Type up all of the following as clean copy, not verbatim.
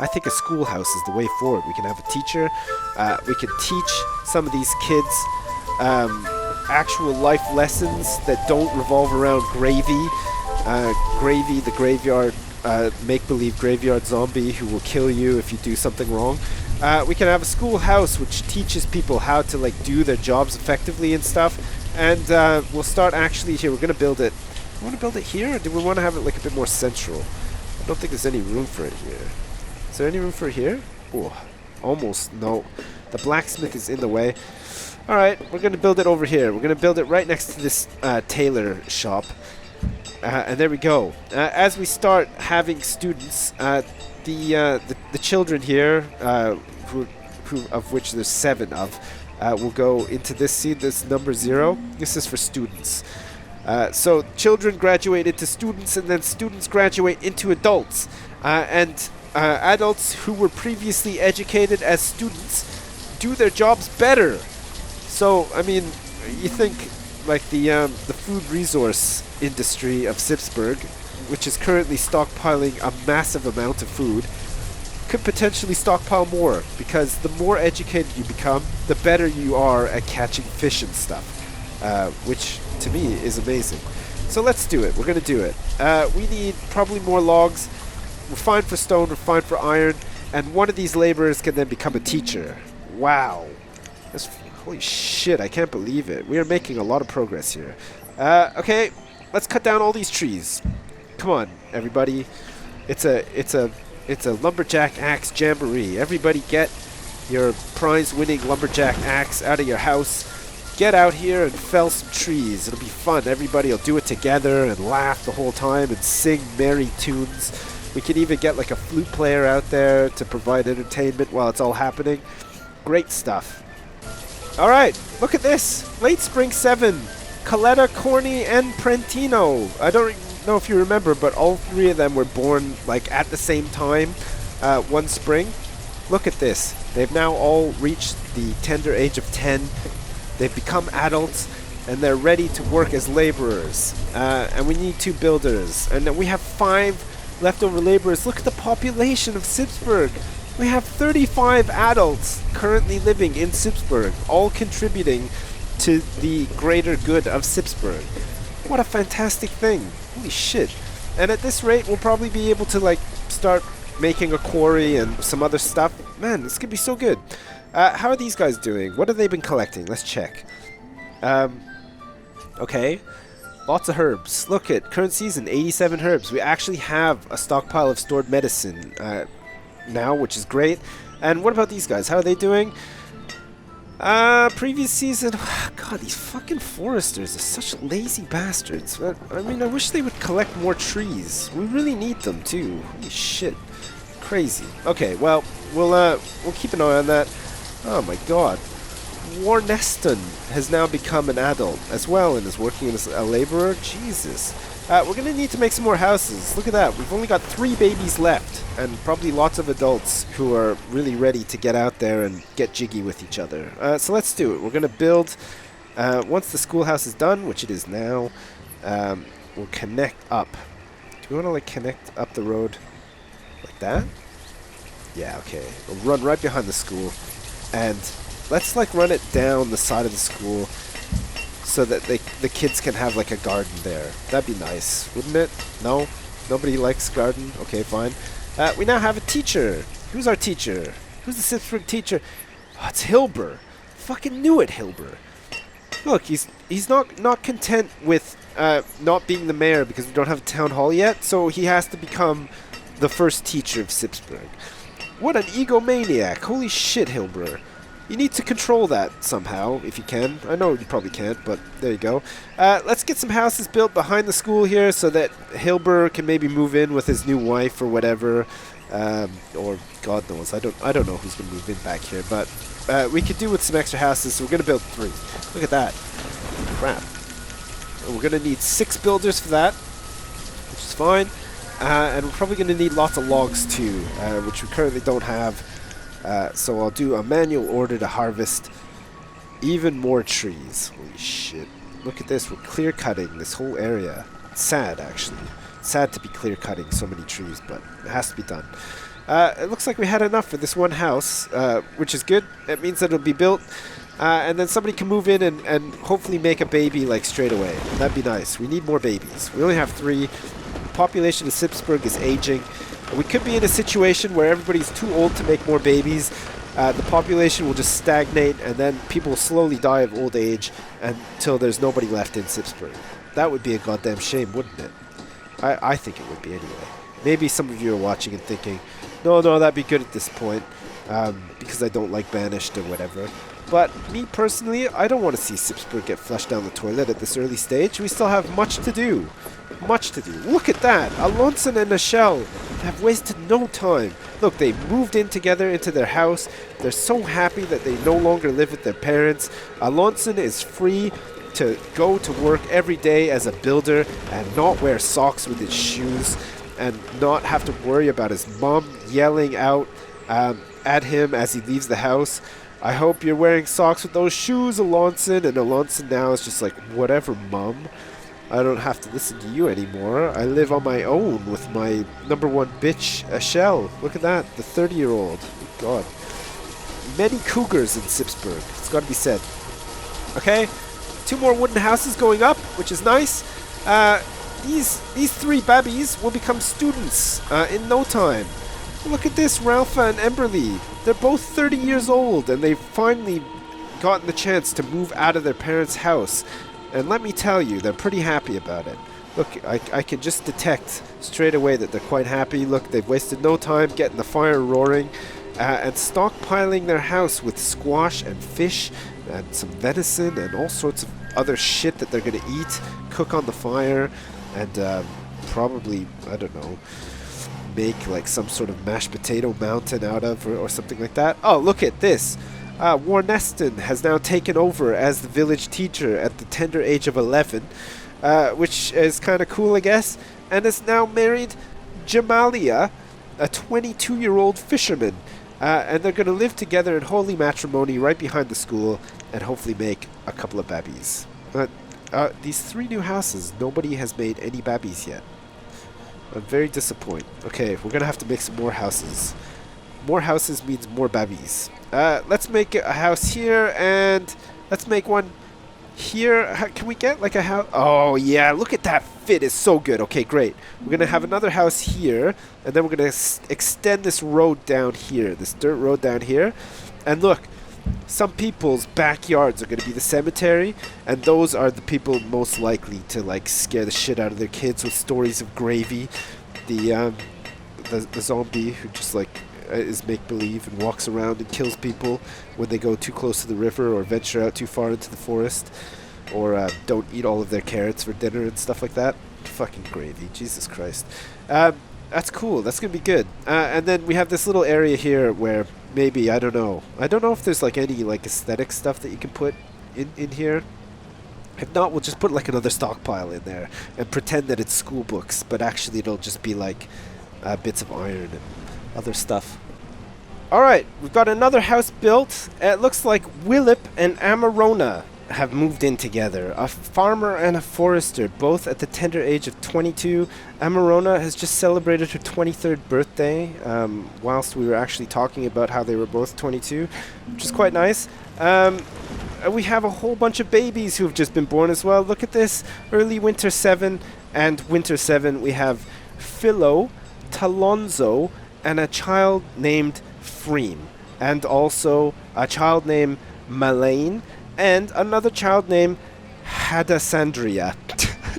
I think a schoolhouse is the way forward. We can have a teacher. We can teach some of these kids actual life lessons that don't revolve around Gravy. Gravy, the graveyard, make-believe graveyard zombie who will kill you if you do something wrong. We can have a schoolhouse which teaches people how to like do their jobs effectively and stuff. And we'll start actually here. We're gonna build it. We want to build it here, or do we want to have it like a bit more central? I don't think there's any room for it here. Is there any room for it here? Oh, almost no. The blacksmith is in the way. All right, we're gonna build it over here. We're gonna build it right next to this tailor shop. And there we go. As we start having students, the children here, who of which there's 7 of, will go into this. See this number 0? This is for students. So children graduate into students, and then students graduate into adults. And adults who were previously educated as students do their jobs better. So I mean, you think like the food resource industry of Sipsburgh, which is currently stockpiling a massive amount of food, could potentially stockpile more, because the more educated you become, the better you are at catching fish and stuff, which to me is amazing. So let's do it. We're gonna do it. We need probably more logs. We're fine for stone, we're fine for iron, and one of these laborers can then become a teacher. Wow. That's, holy shit, I can't believe it. We are making a lot of progress here. Okay, let's cut down all these trees. Come on, everybody. It's a lumberjack axe jamboree. Everybody get your prize-winning lumberjack axe out of your house. Get out here and fell some trees. It'll be fun. Everybody will do it together and laugh the whole time and sing merry tunes. We can even get like a flute player out there to provide entertainment while it's all happening. Great stuff. Alright, look at this. Late Spring 7. Coletta, Corny, and Prentino. I don't know if you remember, but all 3 of them were born like at the same time, one spring. Look at this. They've now all reached the tender age of 10. They've become adults, and they're ready to work as laborers. And we need 2 builders. And then we have 5 leftover laborers. Look at the population of Sipsburgh. We have 35 adults currently living in Sipsburgh, all contributing to the greater good of Sipsburgh. What a fantastic thing. Holy shit. And at this rate, we'll probably be able to like start making a quarry and some other stuff. Man, this could be so good. How are these guys doing? What have they been collecting? Let's check. Okay. Lots of herbs. Look at current season, 87 herbs. We actually have a stockpile of stored medicine now, which is great. And what about these guys? How are they doing? Previous season, God, these fucking foresters are such lazy bastards. I mean, I wish they would collect more trees. We really need them too. Holy shit, crazy. Okay, well, we'll keep an eye on that. Oh my God, Warneston has now become an adult as well and is working as a laborer. Jesus. We're gonna need to make some more houses. Look at that. We've only got 3 babies left, and probably lots of adults who are really ready to get out there and get jiggy with each other. So let's do it. We're gonna build. Once the schoolhouse is done, which it is now, we'll connect up. Do we want to like connect up the road like that? Yeah. Okay. We'll run right behind the school, and let's like run it down the side of the school, so that the kids can have like a garden there. That'd be nice, wouldn't it? No? Nobody likes garden? Okay, fine. We now have a teacher. Who's our teacher? Who's the Sipsburgh teacher? Oh, it's Hilbur. Fucking knew it, Hilbur. Look, he's not content with not being the mayor because we don't have a town hall yet, so he has to become the first teacher of Sipsburgh. What an egomaniac. Holy shit, Hilbur. You need to control that somehow, if you can. I know you probably can't, but there you go. Let's get some houses built behind the school here so that Hilbur can maybe move in with his new wife or whatever. Or God knows, I don't know who's going to move in back here, but we could do with some extra houses, so we're going to build 3. Look at that. Crap. We're going to need 6 builders for that, which is fine. And we're probably going to need lots of logs too, which we currently don't have. So I'll do a manual order to harvest even more trees. Holy shit. Look at this. We're clear cutting this whole area. It's sad, actually. It's sad to be clear cutting so many trees, but it has to be done. It looks like we had enough for this one house, which is good. It means that it'll be built, and then somebody can move in and hopefully make a baby like straight away. That'd be nice. We need more babies. We only have 3. The population of Sipsburgh is aging. We could be in a situation where everybody's too old to make more babies. The population will just stagnate, and then people will slowly die of old age until there's nobody left in Sipsburgh. That would be a goddamn shame, wouldn't it? I think it would be anyway. Maybe some of you are watching and thinking, no, that'd be good at this point, because I don't like Banished or whatever. But me personally, I don't want to see Sipsburgh get flushed down the toilet at this early stage. We still have much to do. Much to do. Look at that! Alonson and Michelle have wasted no time. Look, they moved in together into their house. They're so happy that they no longer live with their parents. Alonson is free to go to work every day as a builder and not wear socks with his shoes and not have to worry about his mom yelling out at him as he leaves the house. I hope you're wearing socks with those shoes, Alonson. And Alonson now is just like, whatever, Mum. I don't have to listen to you anymore. I live on my own with my #1 bitch, Ashell. Look at that, the 30-year-old. God. Many cougars in Sipsburgh. It's got to be said. Okay, 2 more wooden houses going up, which is nice. These 3 babbies will become students in no time. Look at this, Ralpha and Emberly. They're both 30 years old, and they've finally gotten the chance to move out of their parents' house. And let me tell you, they're pretty happy about it. Look, I can just detect straight away that they're quite happy. Look, they've wasted no time getting the fire roaring and stockpiling their house with squash and fish and some venison and all sorts of other shit that they're going to eat, cook on the fire, and probably, I don't know, make like some sort of mashed potato mountain out of or something like that. Oh, look at this. Warneston has now taken over as the village teacher at the tender age of 11, which is kind of cool, I guess, and has now married Jamalia, a 22-year-old fisherman, and they're going to live together in holy matrimony right behind the school and hopefully make a couple of babbies. These 3 new houses, nobody has made any babbies yet. I'm very disappointed. Okay, we're going to have to make some more houses. More houses means more babbies. Let's make a house here, and let's make one here. Can we get like a house? Oh yeah, look at that fit. It's so good. Okay, great. We're going to have another house here, and then we're going to extend this road down here, this dirt road down here. And look, some people's backyards are going to be the cemetery, and those are the people most likely to like scare the shit out of their kids with stories of Gravy, the zombie who just like is make-believe and walks around and kills people when they go too close to the river or venture out too far into the forest, or don't eat all of their carrots for dinner and stuff like that. Fucking Gravy, Jesus Christ. That's cool. That's gonna be good. And then we have this little area here where maybe, I don't know if there's like any like aesthetic stuff that you can put in here. If not, we'll just put like another stockpile in there and pretend that it's school books, but actually it'll just be like bits of iron and other stuff. Alright, we've got another house built. It looks like Willip and Amarona have moved in together. A farmer and a forester, both at the tender age of 22. Amarona has just celebrated her 23rd birthday, whilst we were actually talking about how they were both 22, which is quite nice. We have a whole bunch of babies who have just been born as well. Look at this. Early Winter 7 and Winter 7. We have Philo, Talonzo, and a child named Freem, and also a child named Malaine, and another child named Hadasandria.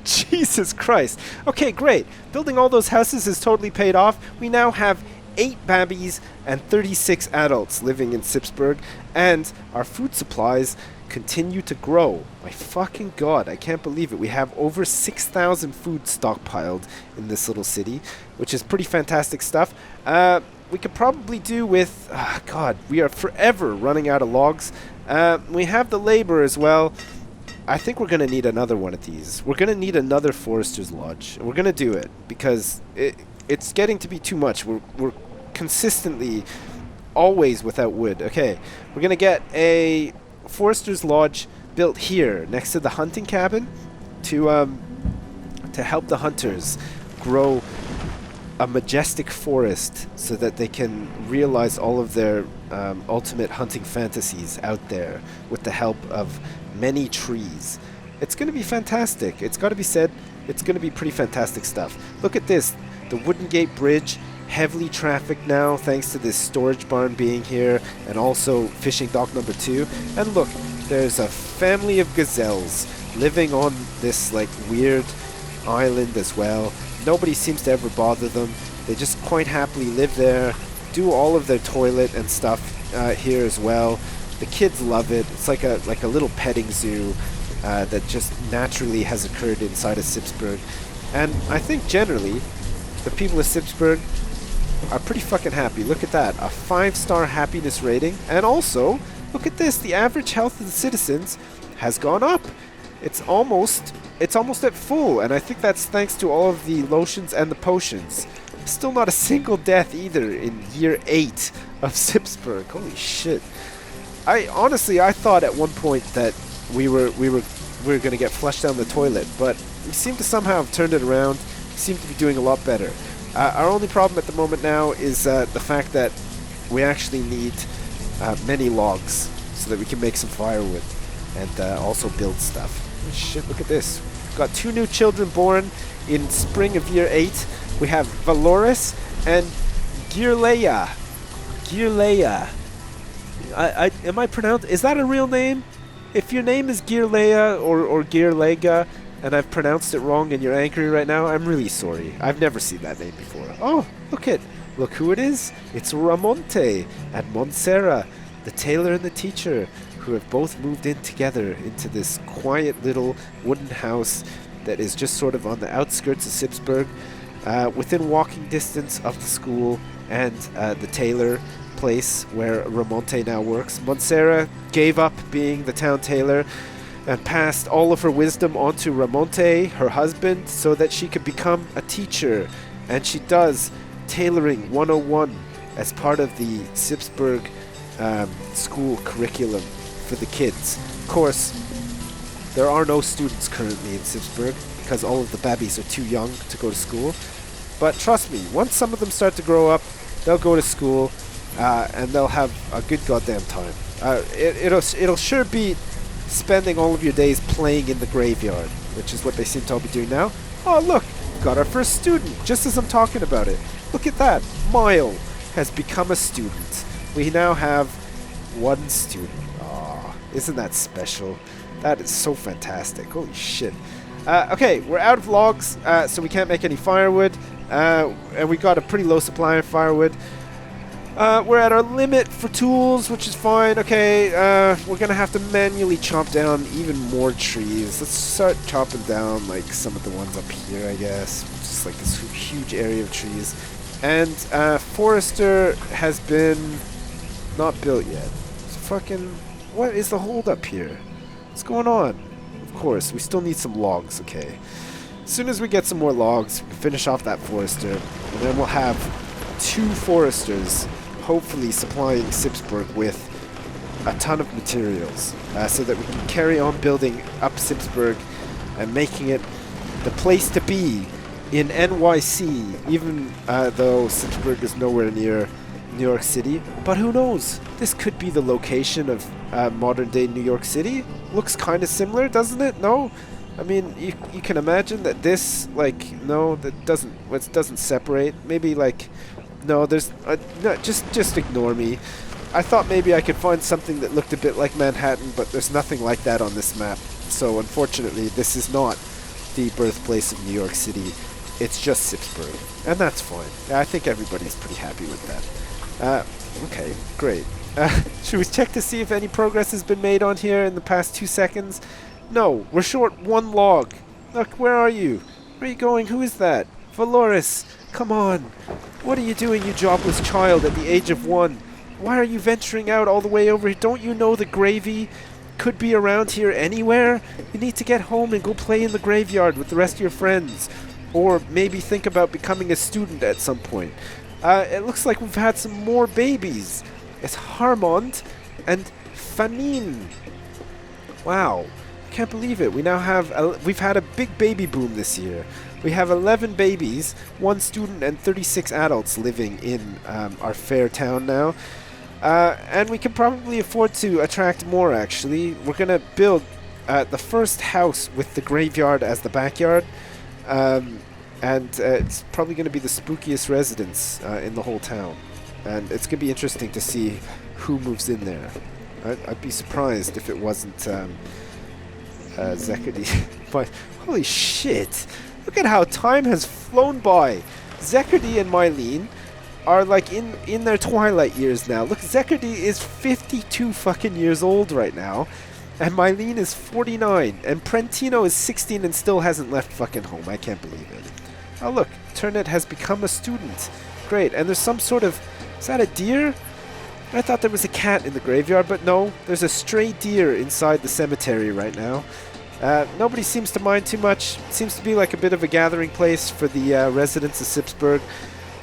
Jesus Christ. Okay, great. Building all those houses is totally paid off. We now have 8 babbies and 36 adults living in Sipsburgh, and our food supplies continue to grow. My fucking god, I can't believe it. We have over 6,000 food stockpiled in this little city, which is pretty fantastic stuff. We could probably do with... God, we are forever running out of logs. We have the labor as well. I think we're going to need another one of these. We're going to need another Forester's Lodge. And we're going to do it because it's getting to be too much. We're consistently always without wood. Okay, we're going to get a Forester's Lodge built here next to the hunting cabin to help the hunters grow a majestic forest so that they can realize all of their ultimate hunting fantasies out there with the help of many trees. It's going to be fantastic. It's got to be said, it's going to be pretty fantastic stuff. Look at this, the Wooden Gate Bridge, heavily trafficked now thanks to this storage barn being here, and also fishing dock number 2. And look, there's a family of gazelles living on this like weird island as well. Nobody seems to ever bother them. They just quite happily live there, do all of their toilet and stuff here as well. The kids love it. It's like a little petting zoo that just naturally has occurred inside of Sipsburgh. And I think generally, the people of Sipsburgh are pretty fucking happy. Look at that, a 5-star happiness rating. And also, look at this, the average health of the citizens has gone up. It's almost at full, and I think that's thanks to all of the lotions and the potions. Still not a single death either in year 8 of Sipsburgh. Holy shit. I thought at one point that we were going to get flushed down the toilet, but we seem to somehow have turned it around. We seem to be doing a lot better. Our only problem at the moment now is the fact that we actually need many logs so that we can make some firewood and also build stuff. Oh, shit, look at this. We've got 2 new children born in spring of year 8. We have Valoris and Gearleia. Gearleia. Am I pronounced? Is that a real name? If your name is Gearleia or Gearlega, and I've pronounced it wrong and you're angry right now, I'm really sorry. I've never seen that name before. Oh, look who it is. It's Ramonte and Montserrat, the tailor and the teacher, who have both moved in together into this quiet little wooden house that is just sort of on the outskirts of Sipsburgh, within walking distance of the school and the tailor place where Ramonte now works. Montserrat gave up being the town tailor and passed all of her wisdom onto Ramonte, her husband, so that she could become a teacher. And she does Tailoring 101 as part of the Sipsburgh school curriculum for the kids. Of course, there are no students currently in Sipsburgh because all of the babbies are too young to go to school. But trust me, once some of them start to grow up, they'll go to school and they'll have a good goddamn time. It'll sure beat spending all of your days playing in the graveyard, which is what they seem to all be doing now. Oh look, we've got our first student, just as I'm talking about it. Look at that, Mile has become a student. We now have 1 student. Aw, isn't that special? That is so fantastic, holy shit. Okay, we're out of logs, so we can't make any firewood, and we got a pretty low supply of firewood. We're at our limit for tools, which is fine. Okay, we're gonna have to manually chop down even more trees. Let's start chopping down like some of the ones up here, I guess. Just like this huge area of trees. And Forester has been not built yet. Fucking, what is the hold up here? What's going on? Of course, we still need some logs, okay. As soon as we get some more logs, we can finish off that Forester, and then we'll have 2 Foresters hopefully supplying Sipsburgh with a ton of materials so that we can carry on building up Sipsburgh and making it the place to be in NYC, even though Sipsburgh is nowhere near New York City. But who knows? This could be the location of modern-day New York City. Looks kind of similar, doesn't it? No? I mean, you can imagine that this, like, no, that doesn't separate. Maybe, like, no, there's, no, just ignore me. I thought maybe I could find something that looked a bit like Manhattan, but there's nothing like that on this map. So, unfortunately, this is not the birthplace of New York City. It's just Sipsburgh, and that's fine. I think everybody's pretty happy with that. Okay, great. Should we check to see if any progress has been made on here in the past 2 seconds? No, we're short 1 log. Look, where are you? Where are you going? Who is that? Valoris, come on. What are you doing, you jobless child, at the age of 1? Why are you venturing out all the way over here? Don't you know the gravy could be around here anywhere? You need to get home and go play in the graveyard with the rest of your friends. Or maybe think about becoming a student at some point. It looks like we've had some more babies. It's Harmond and Fanine. Wow. can't believe it. We now have, we've had a big baby boom this year. We have 11 babies, 1 student, and 36 adults living in our fair town now. And we can probably afford to attract more, actually. We're going to build the first house with the graveyard as the backyard. And it's probably going to be the spookiest residence in the whole town. And it's going to be interesting to see who moves in there. I'd be surprised if it wasn't Zechary. But holy shit! Look at how time has flown by. Zechary and Mylene are like in their twilight years now. Look, Zechary is 52 fucking years old right now, and Mylene is 49, and Prentino is 16 and still hasn't left fucking home. I can't believe it. Oh look, Turnet has become a student. Great, and there's some sort of... Is that a deer? I thought there was a cat in the graveyard, but no, there's a stray deer inside the cemetery right now. Nobody seems to mind too much. It seems to be like a bit of a gathering place for the residents of Sipsburgh.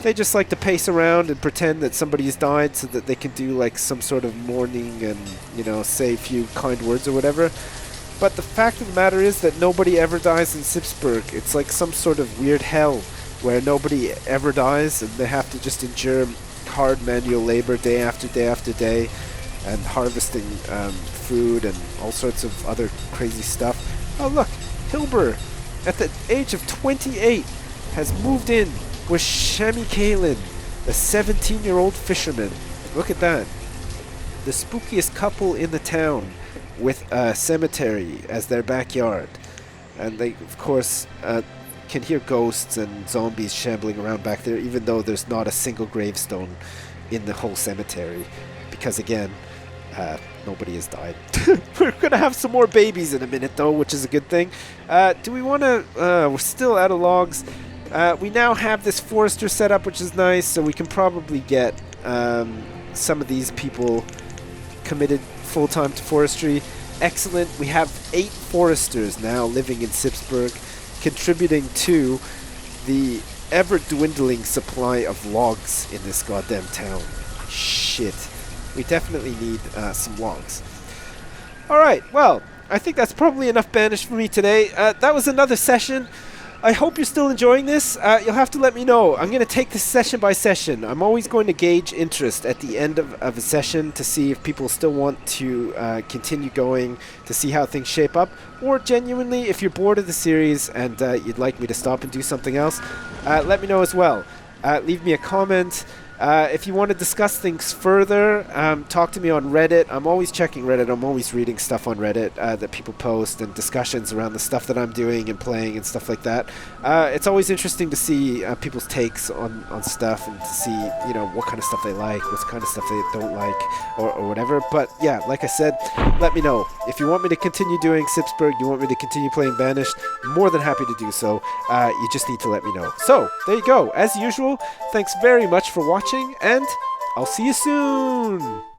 They just like to pace around and pretend that somebody has died so that they can do like some sort of mourning and, you know, say a few kind words or whatever. But the fact of the matter is that nobody ever dies in Sipsburgh. It's like some sort of weird hell where nobody ever dies and they have to just endure hard manual labor day after day after day and harvesting food and all sorts of other crazy stuff. Oh look, Hilbur, at the age of 28, has moved in with Shami Kalin, the 17-year-old fisherman. Look at that. The spookiest couple in the town with a cemetery as their backyard. And they, of course, can hear ghosts and zombies shambling around back there, even though there's not a single gravestone in the whole cemetery. Because, again, nobody has died. We're going to have some more babies in a minute, though, which is a good thing. Do we want to... we're still out of logs. We now have this forester set up, which is nice, so we can probably get some of these people committed full-time to forestry. Excellent. We have 8 foresters now living in Sipsburgh, contributing to the ever-dwindling supply of logs in this goddamn town. Shit. We definitely need some logs. Alright, well, I think that's probably enough Banished for me today. That was another session. I hope you're still enjoying this. You'll have to let me know. I'm going to take this session by session. I'm always going to gauge interest at the end of a session to see if people still want to continue going, to see how things shape up, or genuinely, if you're bored of the series and you'd like me to stop and do something else, let me know as well. Leave me a comment. If you want to discuss things further, talk to me on Reddit. I'm always checking Reddit. I'm always reading stuff on Reddit that people post and discussions around the stuff that I'm doing and playing and stuff like that. It's always interesting to see people's takes on stuff and to see, you know, what kind of stuff they like, what kind of stuff they don't like, or whatever. But yeah, like I said, let me know. If you want me to continue doing Sipsburgh, you want me to continue playing Banished, I'm more than happy to do so. You just need to let me know. So, there you go. As usual, thanks very much for watching, and I'll see you soon!